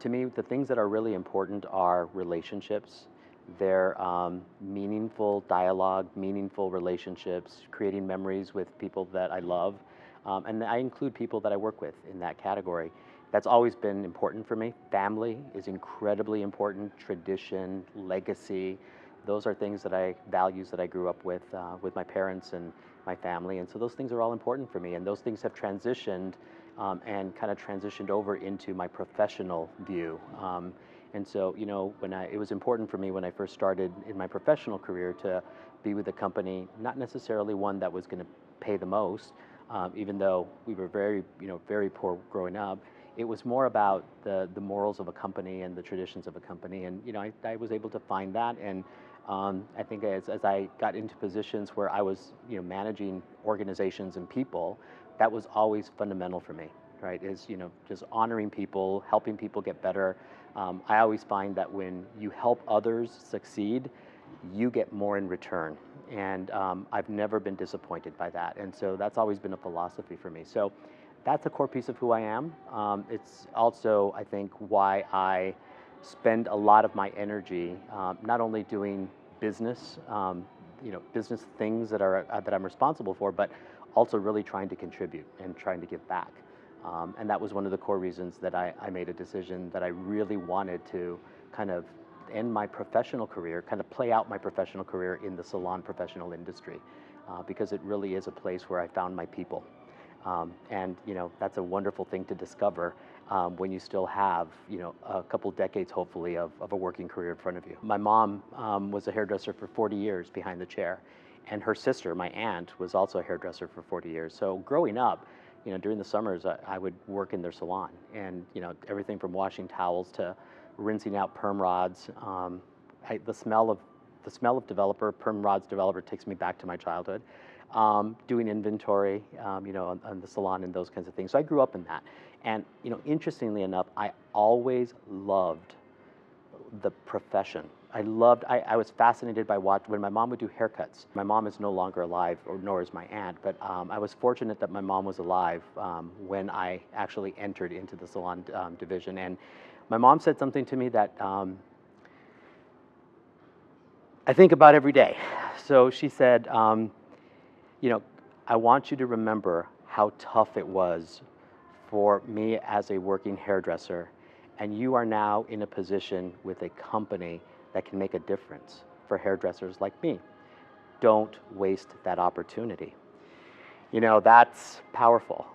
to me, the things that are really important are relationships. They're meaningful dialogue, meaningful relationships, creating memories with people that I love. And I include people that I work with in that category. That's always been important for me. Family is incredibly important, tradition, legacy. Those are things that values that I grew up with my parents and my family. And so those things are all important for me. And those things have transitioned and kind of transitioned over into my professional view. And so, you know, it was important for me when I first started in my professional career to be with a company, not necessarily one that was going to pay the most, even though we were very poor growing up. It was more about the morals of a company and the traditions of a company. And, you know, I was able to find that. And I think as I got into positions where I was, you know, managing organizations and people, that was always fundamental for me, right? Is, you know, just honoring people, helping people get better. I always find that when you help others succeed, you get more in return. And I've never been disappointed by that. And so that's always been a philosophy for me. So that's a core piece of who I am. It's also, I think, why I spend a lot of my energy not only doing business, you know, business things that I'm responsible for, but also really trying to contribute and trying to give back. And that was one of the core reasons that I made a decision that I really wanted to kind of end my professional career, kind of play out my professional career in the salon professional industry, because it really is a place where I found my people. And, you know, that's a wonderful thing to discover when you still have, you know, a couple decades, hopefully, of a working career in front of you. My mom was a hairdresser for 40 years behind the chair. And her sister, my aunt, was also a hairdresser for 40 years. So growing up, you know, during the summers, I would work in their salon. And, you know, everything from washing towels to rinsing out perm rods. The smell of perm rods developer takes me back to my childhood. Doing inventory, you know, on the salon and those kinds of things. So I grew up in that. And, you know, interestingly enough, I always loved the profession. I was fascinated by when my mom would do haircuts. My mom is no longer alive, nor is my aunt, but I was fortunate that my mom was alive when I actually entered into the salon division. And my mom said something to me that I think about every day. So she said, you know, I want you to remember how tough it was for me as a working hairdresser, and you are now in a position with a company that can make a difference for hairdressers like me. Don't waste that opportunity. You know, that's powerful.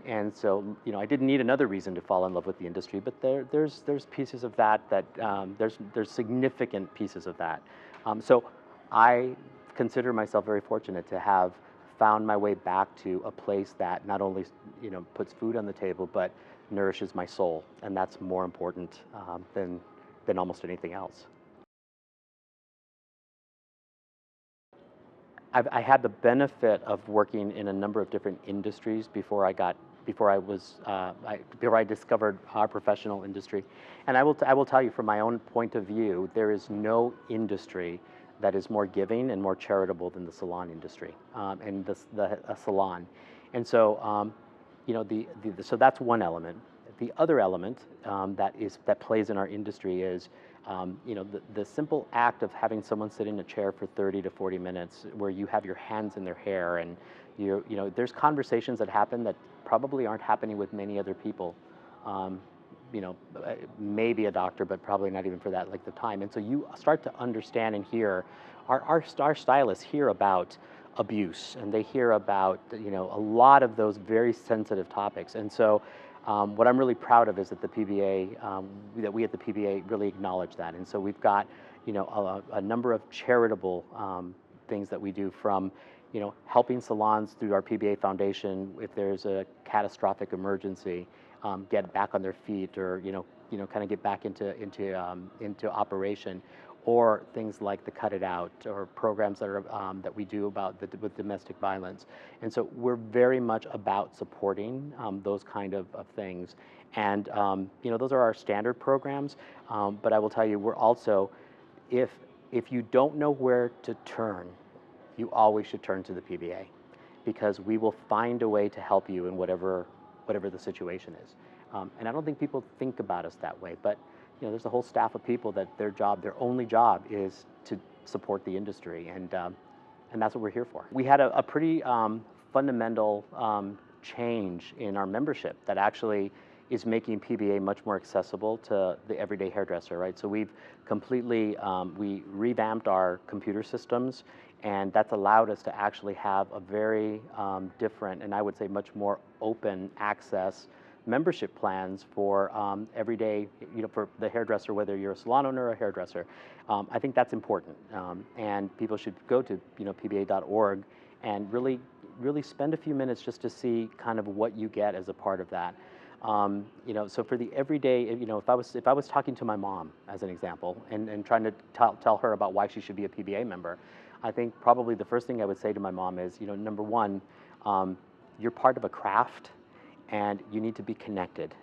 And so, you know, I didn't need another reason to fall in love with the industry, but there's pieces of that there's significant pieces of that. So I consider myself very fortunate to have found my way back to a place that not only, you know, puts food on the table, but nourishes my soul, and that's more important than almost anything else. I had the benefit of working in a number of different industries before I discovered our professional industry, and I will tell you from my own point of view, there is no industry that is more giving and more charitable than the salon industry, and a salon. And so, you know, so that's one element. The other element that plays in our industry is, you know, the simple act of having someone sit in a chair for 30 to 40 minutes, where you have your hands in their hair, and you know, there's conversations that happen that probably aren't happening with many other people. You know, maybe a doctor, but probably not even for that like the time. And so you start to understand and hear, our stylists hear about abuse, and they hear about, you know, a lot of those very sensitive topics. And so what I'm really proud of is that the PBA, that we at the PBA really acknowledge that. And so we've got, you know, a number of charitable things that we do, from, you know, helping salons through our PBA Foundation if there's a catastrophic emergency, get back on their feet, or you know, kind of get back into operation, or things like the Cut It Out, or programs that we do with domestic violence. And so we're very much about supporting those kind of things. And you know, those are our standard programs. But I will tell you, we're also, if you don't know where to turn, you always should turn to the PBA, because we will find a way to help you in whatever the situation is. And I don't think people think about us that way, but there's a whole staff of people that their only job is to support the industry, and that's what we're here for. We had a pretty fundamental change in our membership that actually is making PBA much more accessible to the everyday hairdresser, right? So we've completely, we revamped our computer systems, and that's allowed us to actually have a very different, and I would say much more open access membership plans for everyday, for the hairdresser, whether you're a salon owner or a hairdresser. I think that's important, and people should go to pba.org and really spend a few minutes just to see kind of what you get as a part of that. So for the everyday, if I was talking to my mom as an example and trying to tell her about why she should be a PBA member, I think probably the first thing I would say to my mom is, number one, you're part of a craft, and you need to be connected.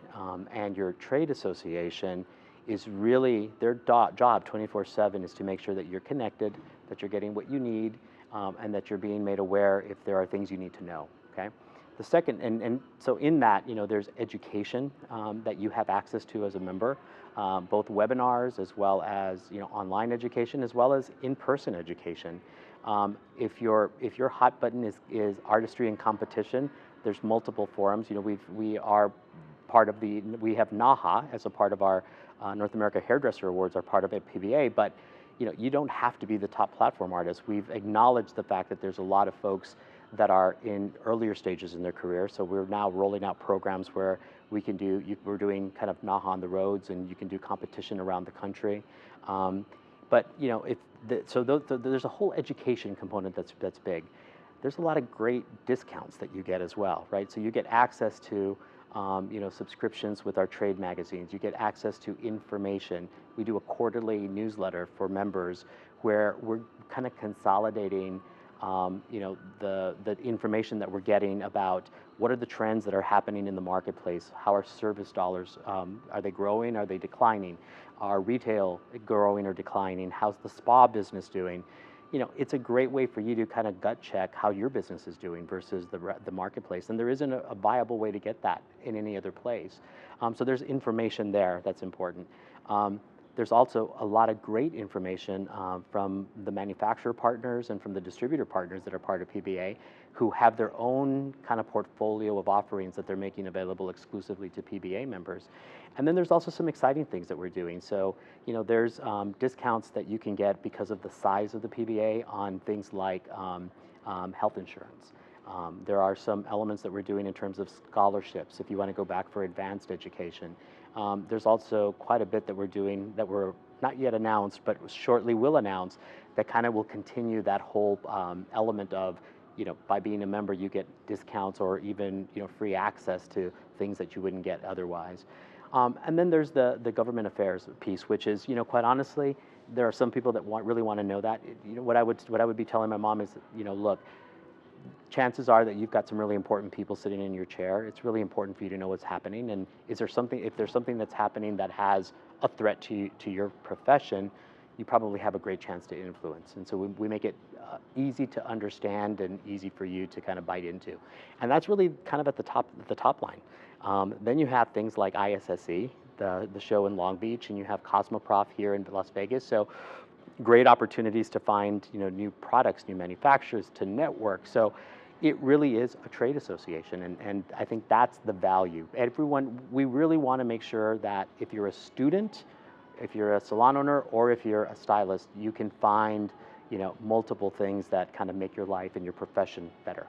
And your trade association is really, their job 24/7 is to make sure that you're connected, that you're getting what you need, and that you're being made aware if there are things you need to know, okay? The second, and so in that, there's education that you have access to as a member, both webinars as well as, online education, as well as in-person education. If your hot button is artistry and competition, there's multiple forums. We are part of we have NAHA as a part of our North America Hairdresser Awards, are part of a PBA, but you don't have to be the top platform artist. We've acknowledged the fact that there's a lot of folks that are in earlier stages in their career, so we're now rolling out programs where we can we're doing kind of NAHA on the roads, and you can do competition around the country. But there's a whole education component that's big. There's a lot of great discounts that you get as well, right? So you get access to subscriptions with our trade magazines. You get access to information. We do a quarterly newsletter for members where we're kind of consolidating the information that we're getting about what are the trends that are happening in the marketplace. How are service dollars, are they growing, are they declining? Are retail growing or declining? How's the spa business doing? It's a great way for you to kind of gut check how your business is doing versus the marketplace. And there isn't a viable way to get that in any other place. So there's information there that's important. There's also a lot of great information from the manufacturer partners and from the distributor partners that are part of PBA, who have their own kind of portfolio of offerings that they're making available exclusively to PBA members. And then there's also some exciting things that we're doing. So, there's discounts that you can get because of the size of the PBA on things like health insurance. There are some elements that we're doing in terms of scholarships if you want to go back for advanced education. There's also quite a bit that we're doing that we're not yet announced, but shortly will announce, that kind of will continue that whole element of, by being a member, you get discounts or even, free access to things that you wouldn't get otherwise. And then there's the government affairs piece, which is, quite honestly, there are some people that really want to know that. What I would be telling my mom is, look, chances are that you've got some really important people sitting in your chair. It's really important for you to know what's happening. And if there's something that's happening that has a threat to your profession, you probably have a great chance to influence. And so we make it easy to understand and easy for you to kind of bite into. And that's really kind of at the top line. Then you have things like ISSE, the show in Long Beach, and you have CosmoProf here in Las Vegas. So great opportunities to find new products, new manufacturers, to network. So it really is a trade association, and I think that's the value. We really want to make sure that if you're a student, if you're a salon owner, or if you're a stylist, you can find multiple things that kind of make your life and your profession better.